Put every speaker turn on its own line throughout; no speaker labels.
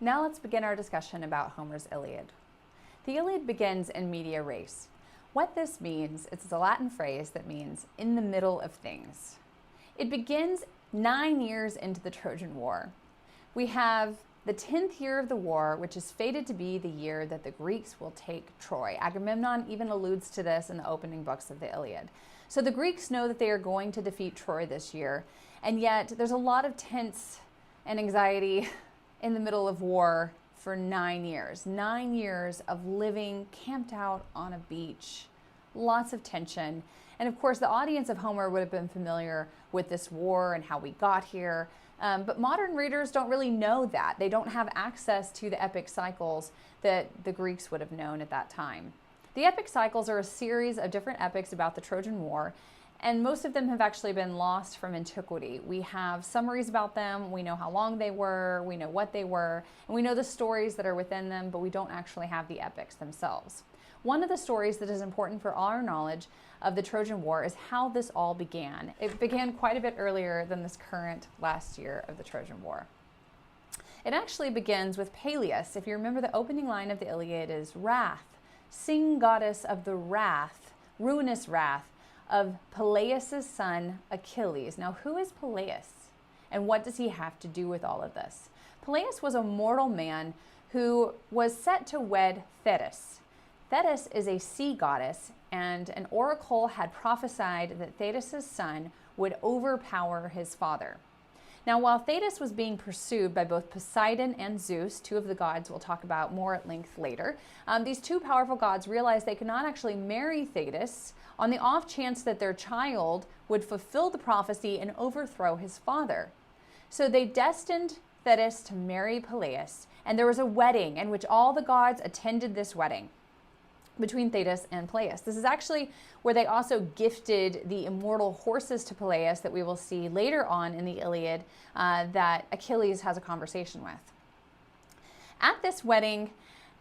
Now let's begin our discussion about Homer's Iliad. The Iliad begins in media res. What this means, it's a Latin phrase that means in the middle of things. It begins 9 years into the Trojan War. We have the 10th year of the war, which is fated to be the year that the Greeks will take Troy. Agamemnon even alludes to this in the opening books of the Iliad. So the Greeks know that they are going to defeat Troy this year, and yet there's a lot of tense and anxiety in the middle of war for 9 years. 9 years of living camped out on a beach, lots of tension. And of course, the audience of Homer would have been familiar with this war and how we got here. But modern readers don't really know that. They don't have access to the epic cycles that the Greeks would have known at that time. The epic cycles are a series of different epics about the Trojan War, and most of them have actually been lost from antiquity. We have summaries about them, we know how long they were, we know what they were, and we know the stories that are within them, but we don't actually have the epics themselves. One of the stories that is important for our knowledge of the Trojan War is how this all began. It began quite a bit earlier than this current last year of the Trojan War. It actually begins with Peleus. If you remember, the opening line of the Iliad is wrath. Sing, goddess of the wrath, ruinous wrath of Peleus' son Achilles. Now, who is Peleus? And what does he have to do with all of this? Peleus was a mortal man who was set to wed Thetis. Thetis is a sea goddess, and an oracle had prophesied that Thetis' son would overpower his father. Now, while Thetis was being pursued by both Poseidon and Zeus, two of the gods we'll talk about more at length later, these two powerful gods realized they could not actually marry Thetis on the off chance that their child would fulfill the prophecy and overthrow his father. So they destined Thetis to marry Peleus, and there was a wedding in which all the gods attended this wedding between Thetis and Peleus. This is actually where they also gifted the immortal horses to Peleus that we will see later on in the Iliad that Achilles has a conversation with. At this wedding,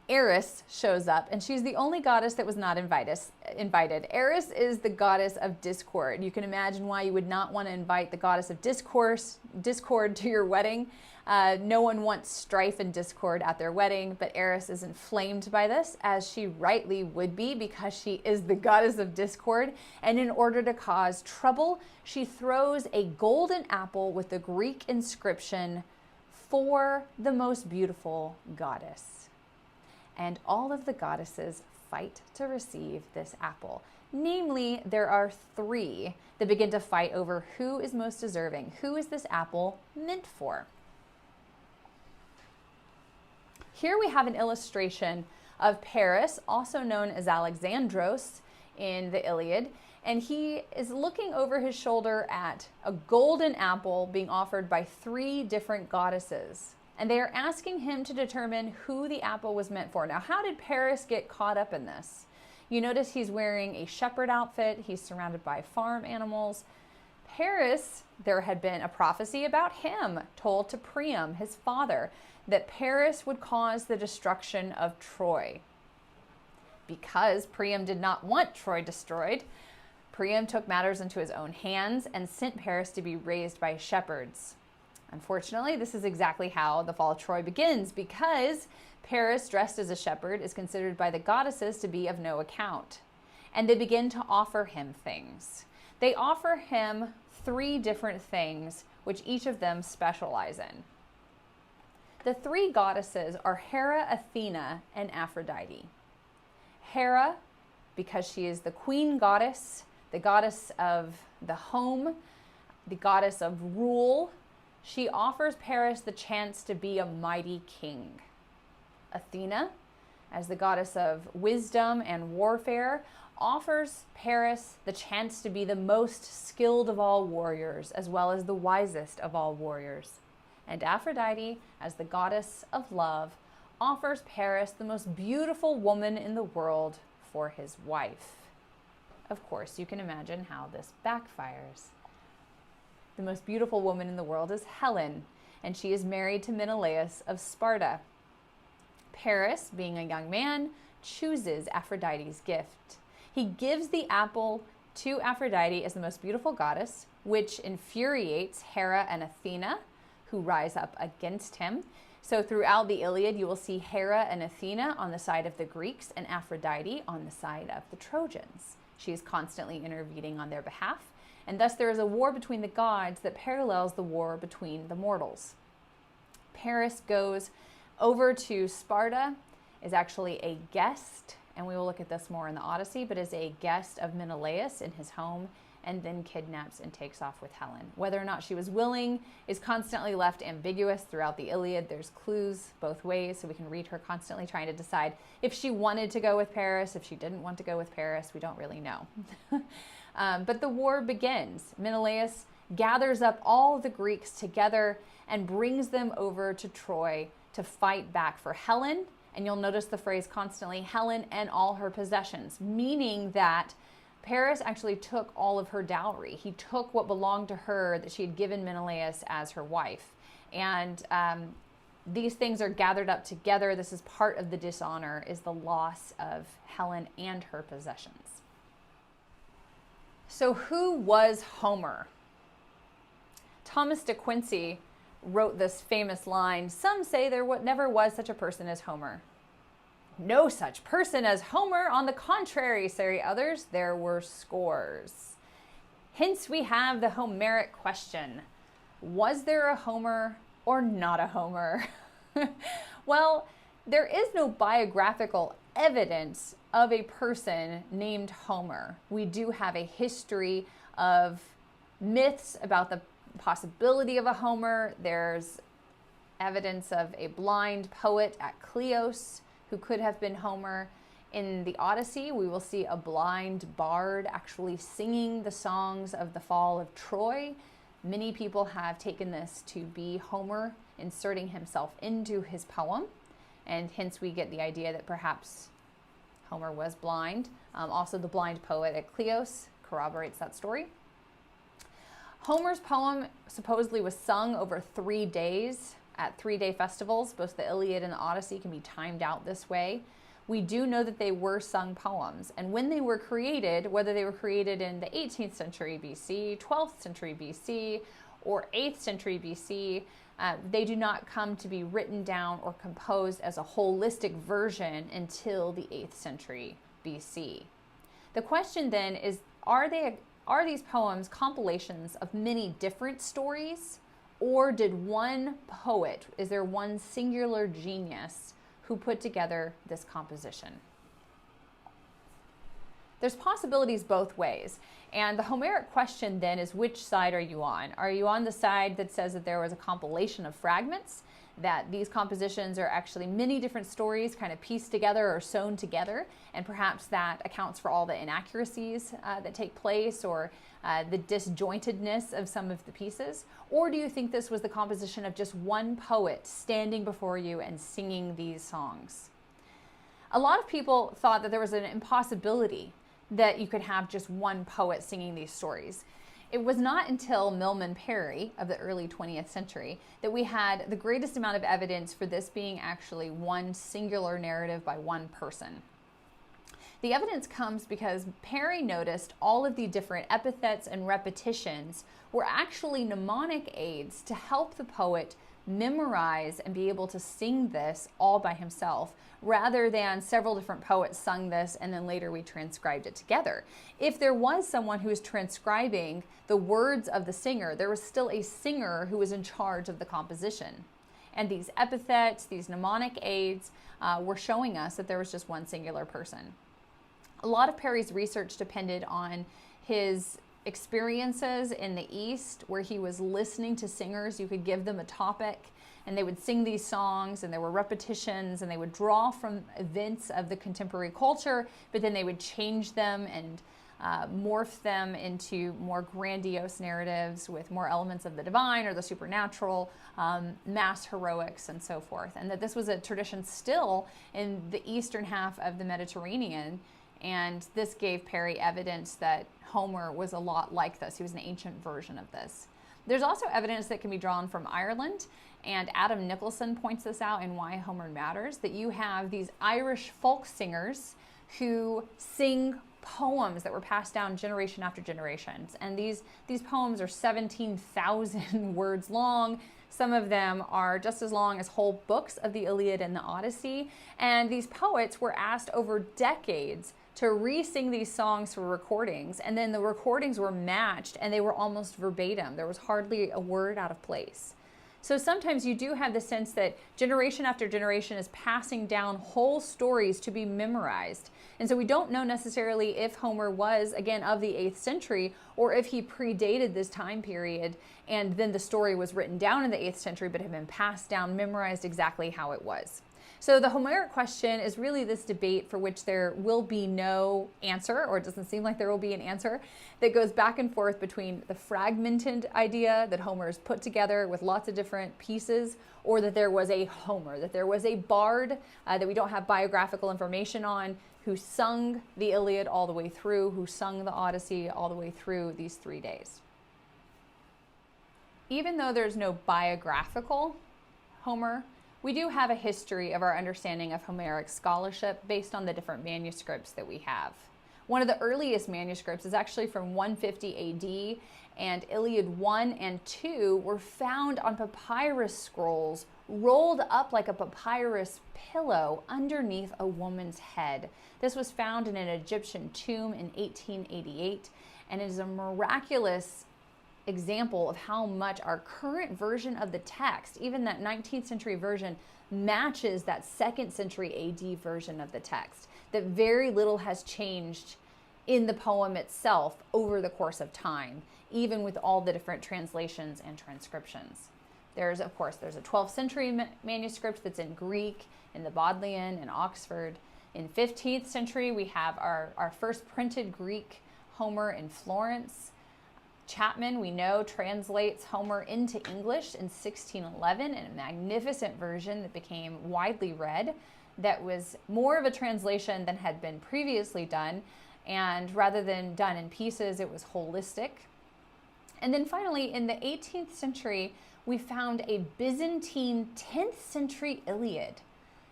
Eris shows up, and she's the only goddess that was not invited. Eris is the goddess of discord. You can imagine why you would not want to invite the goddess of discord to your wedding. No one wants strife and discord at their wedding, but Eris is inflamed by this, as she rightly would be, because she is the goddess of discord. And in order to cause trouble, she throws a golden apple with the Greek inscription, "For the most beautiful goddess." And all of the goddesses fight to receive this apple. Namely, there are 3 that begin to fight over who is most deserving. Who is this apple meant for? Here we have an illustration of Paris, also known as Alexandros in the Iliad, and he is looking over his shoulder at a golden apple being offered by 3 different goddesses. And they are asking him to determine who the apple was meant for. Now, how did Paris get caught up in this? You notice he's wearing a shepherd outfit. He's surrounded by farm animals. Paris, there had been a prophecy about him told to Priam, his father, that Paris would cause the destruction of Troy. Because Priam did not want Troy destroyed, Priam took matters into his own hands and sent Paris to be raised by shepherds. Unfortunately, this is exactly how the fall of Troy begins, because Paris, dressed as a shepherd, is considered by the goddesses to be of no account. And they begin to offer him things. They offer him 3 different things, which each of them specialize in. The 3 goddesses are Hera, Athena, and Aphrodite. Hera, because she is the queen goddess, the goddess of the home, the goddess of rule, she offers Paris the chance to be a mighty king. Athena, as the goddess of wisdom and warfare, offers Paris the chance to be the most skilled of all warriors, as well as the wisest of all warriors. And Aphrodite, as the goddess of love, offers Paris the most beautiful woman in the world for his wife. Of course, you can imagine how this backfires. The most beautiful woman in the world is Helen, and she is married to Menelaus of Sparta. Paris, being a young man, chooses Aphrodite's gift. He gives the apple to Aphrodite as the most beautiful goddess, which infuriates Hera and Athena, who rise up against him. So throughout the Iliad, you will see Hera and Athena on the side of the Greeks and Aphrodite on the side of the Trojans. She is constantly intervening on their behalf, and thus there is a war between the gods that parallels the war between the mortals. Paris goes over to Sparta, is actually a guest, and we will look at this more in the Odyssey, but is a guest of Menelaus in his home, and then kidnaps and takes off with Helen. Whether or not she was willing is constantly left ambiguous throughout the Iliad. There's clues both ways, so we can read her constantly trying to decide if she wanted to go with Paris, if she didn't want to go with Paris. We don't really know. But the war begins. Menelaus gathers up all the Greeks together and brings them over to Troy to fight back for Helen. And you'll notice the phrase constantly, Helen and all her possessions, meaning that Paris actually took all of her dowry. He took what belonged to her that she had given Menelaus as her wife. And these things are gathered up together. This is part of the dishonor, is the loss of Helen and her possessions. So who was Homer? Thomas de Quincey wrote this famous line, "Some say there never was such a person as Homer." No such person as Homer, on the contrary, say others, there were scores. Hence we have the Homeric question. Was there a Homer or not a Homer? Well, there is no biographical evidence of a person named Homer. We do have a history of myths about the possibility of a Homer. There's evidence of a blind poet at Chios who could have been Homer. In the Odyssey, we will see a blind bard actually singing the songs of the fall of Troy. Many people have taken this to be Homer inserting himself into his poem, and hence we get the idea that perhaps Homer was blind. Also, the blind poet at Chios corroborates that story. Homer's poem supposedly was sung over 3 days at 3-day festivals. Both the Iliad and the Odyssey can be timed out this way. We do know that they were sung poems, and when they were created, whether they were created in the 18th century BC, 12th century BC, or 8th century BC, they do not come to be written down or composed as a holistic version until the 8th century BC. The question then is, are these poems compilations of many different stories, or did one poet, is there one singular genius who put together this composition? There's possibilities both ways. And the Homeric question then is, which side are you on? Are you on the side that says that there was a compilation of fragments, that these compositions are actually many different stories kind of pieced together or sewn together, and perhaps that accounts for all the inaccuracies that take place, or the disjointedness of some of the pieces? Or do you think this was the composition of just one poet standing before you and singing these songs? A lot of people thought that there was an impossibility that you could have just one poet singing these stories. It was not until Milman Parry of the early 20th century that we had the greatest amount of evidence for this being actually one singular narrative by one person. The evidence comes because Parry noticed all of the different epithets and repetitions were actually mnemonic aids to help the poet memorize and be able to sing this all by himself, rather than several different poets sung this and then later we transcribed it together. If there was someone who was transcribing the words of the singer, there was still a singer who was in charge of the composition. And these epithets, these mnemonic aids, were showing us that there was just one singular person. A lot of Parry's research depended on his experiences in the East, where he was listening to singers. You could give them a topic and they would sing these songs, and there were repetitions, and they would draw from events of the contemporary culture, but then they would change them and morph them into more grandiose narratives with more elements of the divine or the supernatural, mass heroics, and so forth. And that this was a tradition still in the eastern half of the Mediterranean. And this gave Parry evidence that Homer was a lot like this. He was an ancient version of this. There's also evidence that can be drawn from Ireland, and Adam Nicholson points this out in Why Homer Matters, that you have these Irish folk singers who sing poems that were passed down generation after generation. And these poems are 17,000 words long, Some of them are just as long as whole books of the Iliad and the Odyssey. And these poets were asked over decades to re-sing these songs for recordings. And then the recordings were matched and they were almost verbatim. There was hardly a word out of place. So sometimes you do have the sense that generation after generation is passing down whole stories to be memorized. And so we don't know necessarily if Homer was, again, of the 8th century, or if he predated this time period and then the story was written down in the 8th century but had been passed down, memorized exactly how it was. So the Homeric question is really this debate for which there will be no answer, or it doesn't seem like there will be an answer, that goes back and forth between the fragmented idea that Homer is put together with lots of different pieces, or that there was a Homer, that there was a bard that we don't have biographical information on, who sung the Iliad all the way through, who sung the Odyssey all the way through these 3 days. Even though there's no biographical Homer, we do have a history of our understanding of Homeric scholarship based on the different manuscripts that we have. One of the earliest manuscripts is actually from 150 AD, and Iliad 1 and 2 were found on papyrus scrolls rolled up like a papyrus pillow underneath a woman's head. This was found in an Egyptian tomb in 1888, and it is a miraculous example of how much our current version of the text, even that 19th century version, matches that 2nd century AD version of the text. That very little has changed in the poem itself over the course of time, even with all the different translations and transcriptions. There's a 12th century manuscript that's in Greek, in the Bodleian, in Oxford. In 15th century, we have our first printed Greek Homer in Florence. Chapman, we know, translates Homer into English in 1611 in a magnificent version that became widely read, that was more of a translation than had been previously done, and rather than done in pieces, it was holistic. And then finally, in the 18th century, we found a Byzantine 10th century Iliad.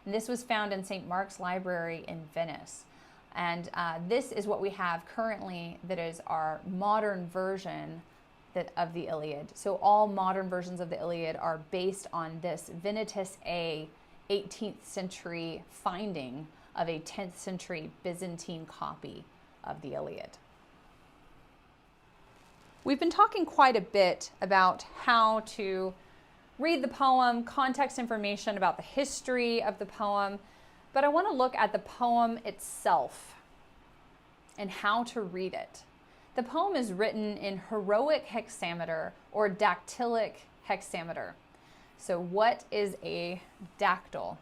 And this was found in St. Mark's Library in Venice. And this is what we have currently that is our modern version of the Iliad. So all modern versions of the Iliad are based on this Venetus A 18th century finding of a 10th century Byzantine copy of the Iliad. We've been talking quite a bit about how to read the poem, context information about the history of the poem, but I want to look at the poem itself and how to read it. The poem is written in heroic hexameter or dactylic hexameter. So what is a dactyl?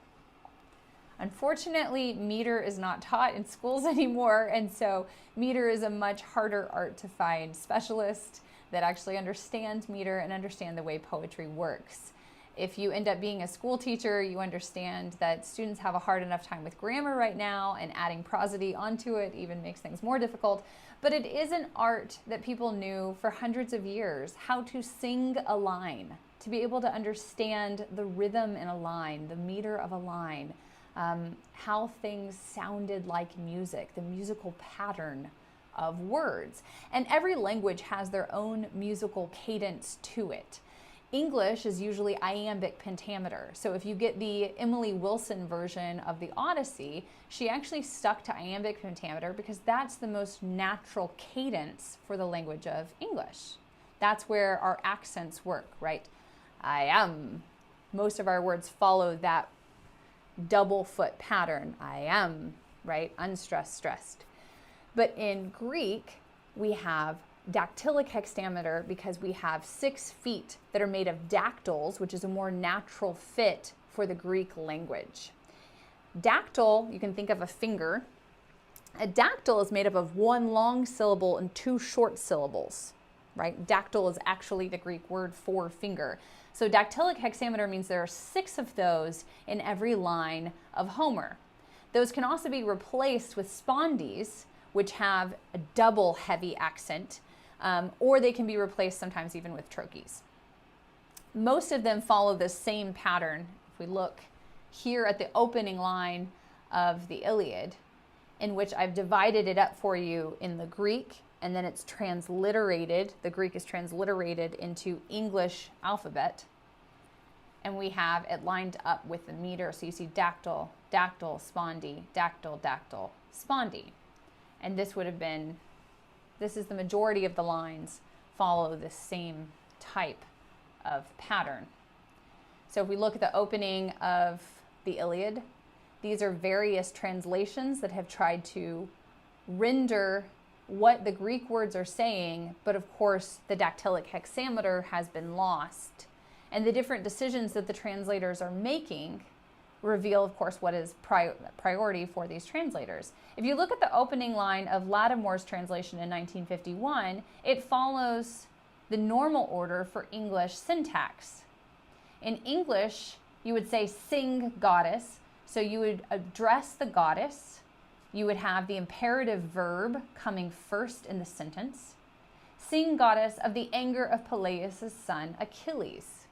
Unfortunately, meter is not taught in schools anymore, and so meter is a much harder art to find specialists that actually understand meter and understand the way poetry works. If you end up being a school teacher, you understand that students have a hard enough time with grammar right now, and adding prosody onto it even makes things more difficult. But it is an art that people knew for hundreds of years, how to sing a line, to be able to understand the rhythm in a line, the meter of a line, how things sounded like music, the musical pattern of words. And every language has their own musical cadence to it. English is usually iambic pentameter. So if you get the Emily Wilson version of the Odyssey, she actually stuck to iambic pentameter because that's the most natural cadence for the language of English. That's where our accents work, right? I am. Most of our words follow that double foot pattern. I am, right? Unstressed, stressed. But in Greek, we have dactylic hexameter because we have 6 feet that are made of dactyls, which is a more natural fit for the Greek language. Dactyl, you can think of a finger. A dactyl is made up of 1 long syllable and 2 short syllables, right? Dactyl is actually the Greek word for finger. So dactylic hexameter means there are 6 of those in every line of Homer. Those can also be replaced with spondees, which have a double heavy accent, or they can be replaced sometimes even with trochees. Most of them follow the same pattern. If we look here at the opening line of the Iliad, in which I've divided it up for you in the Greek, and then it's transliterated. The Greek is transliterated into English alphabet. and we have it lined up with the meter. So you see dactyl, dactyl, spondy, dactyl, dactyl, spondy. And this would have been, this is the majority of the lines follow the same type of pattern. So if we look at the opening of the Iliad, these are various translations that have tried to render what the Greek words are saying, but of course the dactylic hexameter has been lost. And the different decisions that the translators are making reveal, of course, what is priority for these translators. If you look at the opening line of Lattimore's translation in 1951, it follows the normal order for English syntax. In English, you would say sing goddess, so you would address the goddess. You would have the imperative verb coming first in the sentence. Sing goddess of the anger of Peleus' son Achilles.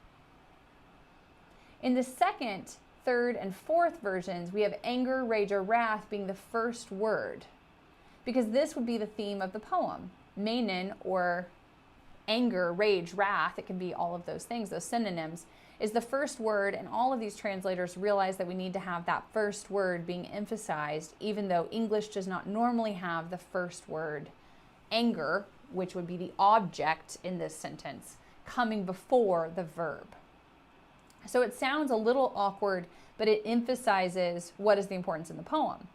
In the second, third, and fourth versions, we have anger, rage, or wrath being the first word, because this would be the theme of the poem. Menon, or anger, rage, wrath, it can be all of those things, those synonyms, is the first word, and all of these translators realize that we need to have that first word being emphasized, even though English does not normally have the first word, anger, which would be the object in this sentence, coming before the verb. So it sounds a little awkward, but it emphasizes what is the importance in the poem.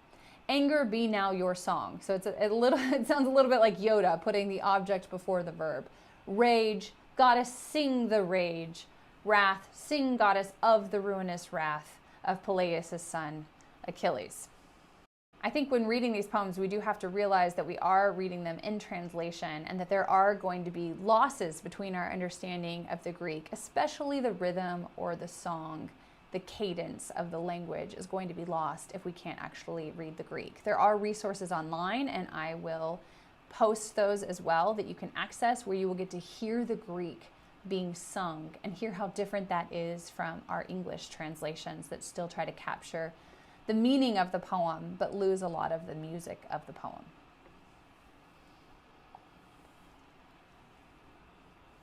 Anger, be now your song. So it's it sounds a little bit like Yoda putting the object before the verb. Rage, goddess, sing the rage. Wrath, sing goddess of the ruinous wrath of Peleus' son Achilles. I think when reading these poems, we do have to realize that we are reading them in translation and that there are going to be losses between our understanding of the Greek, especially the rhythm or the song. The cadence of the language is going to be lost if we can't actually read the Greek. There are resources online, and I will post those as well that you can access, where you will get to hear the Greek being sung and hear how different that is from our English translations that still try to capture the meaning of the poem, but lose a lot of the music of the poem.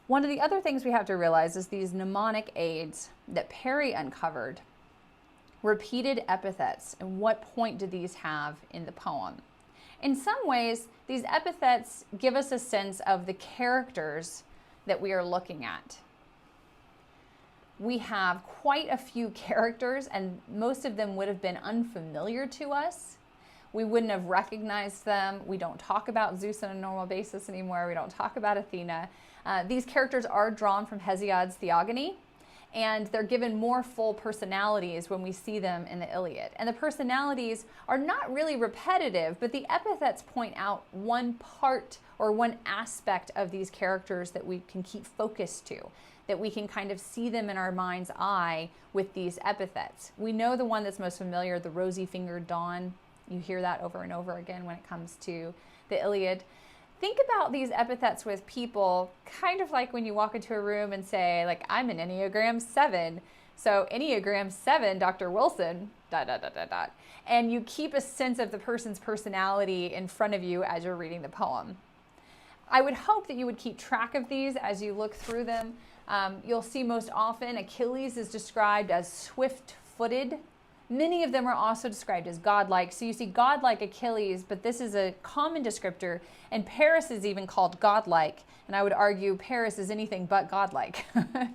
One of the other things we have to realize is these mnemonic aids that Perry uncovered, repeated epithets, and what point do these have in the poem? In some ways, these epithets give us a sense of the characters that we are looking at. We have quite a few characters, and most of them would have been unfamiliar to us. We wouldn't have recognized them. We don't talk about Zeus on a normal basis anymore. We don't talk about Athena. These characters are drawn from Hesiod's Theogony, and they're given more full personalities when we see them in the Iliad. And the personalities are not really repetitive, but the epithets point out one part or one aspect of these characters that we can keep focus to, that we can kind of see them in our mind's eye with these epithets. We know the one that's most familiar, the rosy-fingered dawn. You hear that over and over again when it comes to the Iliad. Think about these epithets with people, kind of like when you walk into a room and say, like, I'm an Enneagram 7. So Enneagram 7, Dr. Wilson, ... And you keep a sense of the person's personality in front of you as you're reading the poem. I would hope that you would keep track of these as you look through them. You'll see most often Achilles is described as swift-footed. Many of them are also described as godlike. So you see godlike Achilles, but this is a common descriptor, and Paris is even called godlike. And I would argue Paris is anything but godlike.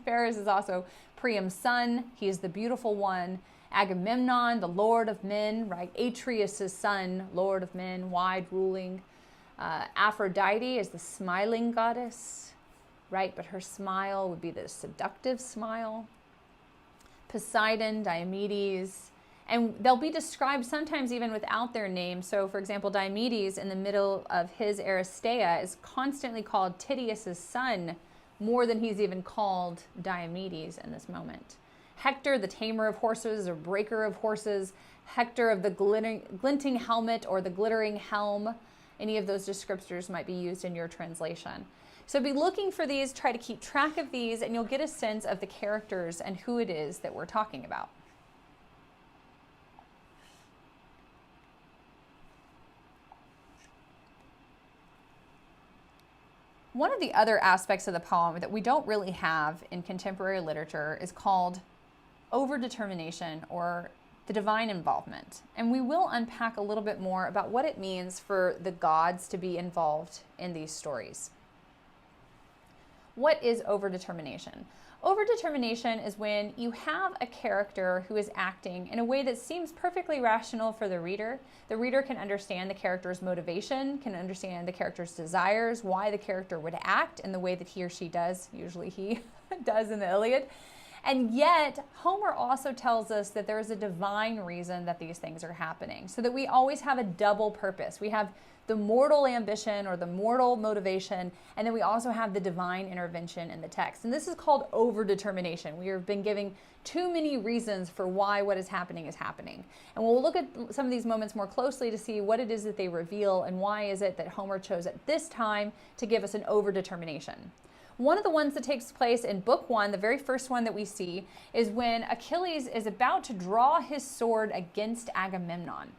Paris is also Priam's son. He is the beautiful one. Agamemnon, the lord of men, right? Atreus' son, lord of men, wide ruling. Aphrodite is the smiling goddess, right? But her smile would be the seductive smile. Poseidon, Diomedes, and they'll be described sometimes even without their name. So for example, Diomedes in the middle of his Aristeia is constantly called Tydeus' son, more than he's even called Diomedes in this moment. Hector, the tamer of horses or breaker of horses. Hector of the glinting helmet or the glittering helm. Any of those descriptors might be used in your translation. So be looking for these, try to keep track of these, and you'll get a sense of the characters and who it is that we're talking about. One of the other aspects of the poem that we don't really have in contemporary literature is called overdetermination or the divine involvement. And we will unpack a little bit more about what it means for the gods to be involved in these stories. What is overdetermination? Overdetermination is when you have a character who is acting in a way that seems perfectly rational for the reader. The reader can understand the character's motivation, can understand the character's desires, why the character would act in the way that he or she does, usually he does in the Iliad. And yet, Homer also tells us that there is a divine reason that these things are happening, so that we always have a double purpose. We have the mortal ambition or the mortal motivation, and then we also have the divine intervention in the text. And this is called overdetermination. We have been giving too many reasons for why what is happening. And we'll look at some of these moments more closely to see what it is that they reveal and why is it that Homer chose at this time to give us an overdetermination. One of the ones that takes place in book 1, the very first one that we see, is when Achilles is about to draw his sword against Agamemnon.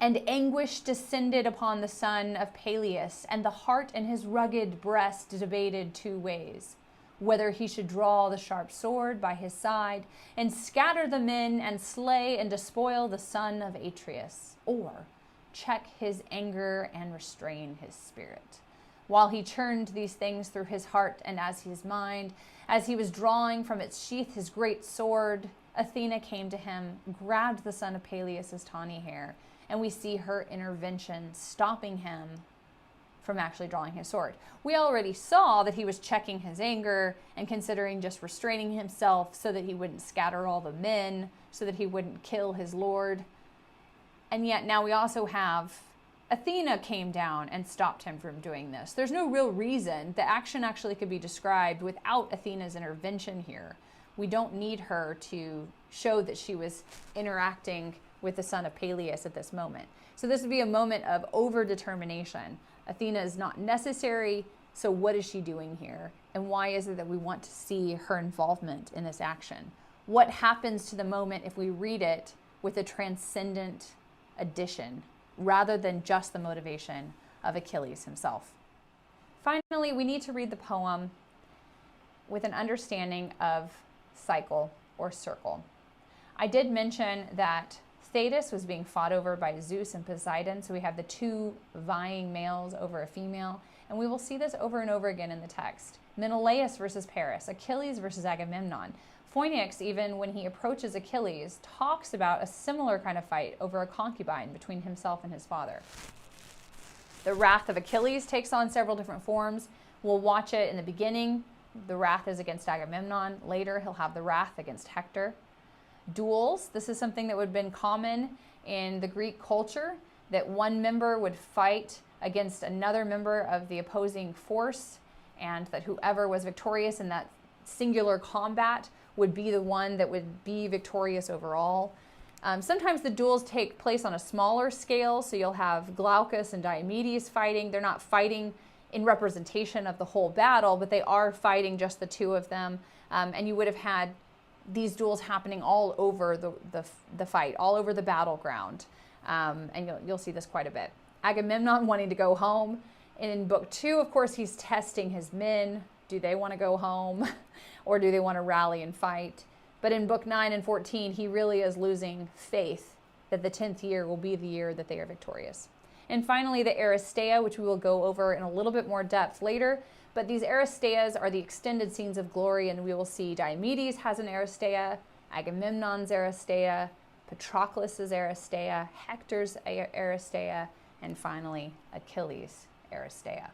And anguish descended upon the son of Peleus, and the heart in his rugged breast debated two ways, whether he should draw the sharp sword by his side, and scatter the men, and slay and despoil the son of Atreus, or check his anger and restrain his spirit. While he churned these things through his heart and as his mind, as he was drawing from its sheath his great sword, Athena came to him, grabbed the son of Peleus' tawny hair, and we see her intervention stopping him from actually drawing his sword. We already saw that he was checking his anger and considering just restraining himself so that he wouldn't scatter all the men, so that he wouldn't kill his lord. And yet now we also have Athena came down and stopped him from doing this. There's no real reason. The action actually could be described without Athena's intervention here. We don't need her to show that she was interacting with the son of Peleus at this moment. So this would be a moment of overdetermination. Athena is not necessary, so what is she doing here? And why is it that we want to see her involvement in this action? What happens to the moment if we read it with a transcendent addition, rather than just the motivation of Achilles himself? Finally, we need to read the poem with an understanding of cycle or circle. I did mention that Thetis was being fought over by Zeus and Poseidon, so we have the two vying males over a female, and we will see this over and over again in the text. Menelaus versus Paris, Achilles versus Agamemnon. Phoenix, even when he approaches Achilles, talks about a similar kind of fight over a concubine between himself and his father. The wrath of Achilles takes on several different forms. We'll watch it in the beginning. The wrath is against Agamemnon. Later, he'll have the wrath against Hector. Duels, this is something that would have been common in the Greek culture, that one member would fight against another member of the opposing force, and that whoever was victorious in that singular combat would be the one that would be victorious overall. Sometimes the duels take place on a smaller scale, so you'll have Glaucus and Diomedes fighting. They're not fighting in representation of the whole battle, but they are fighting just the two of them. And you would have had these duels happening all over the fight, all over the battleground. And you'll see this quite a bit. Agamemnon wanting to go home. In book 2, of course, he's testing his men. Do they want to go home or do they want to rally and fight? But in book 9 and 14, he really is losing faith that the 10th year will be the year that they are victorious. And finally, the Aristeia, which we will go over in a little bit more depth later. But these Aristeias are the extended scenes of glory, and we will see Diomedes has an Aristeia, Agamemnon's Aristeia, Patroclus' Aristeia, Hector's Aristeia, and finally Achilles' Aristeia.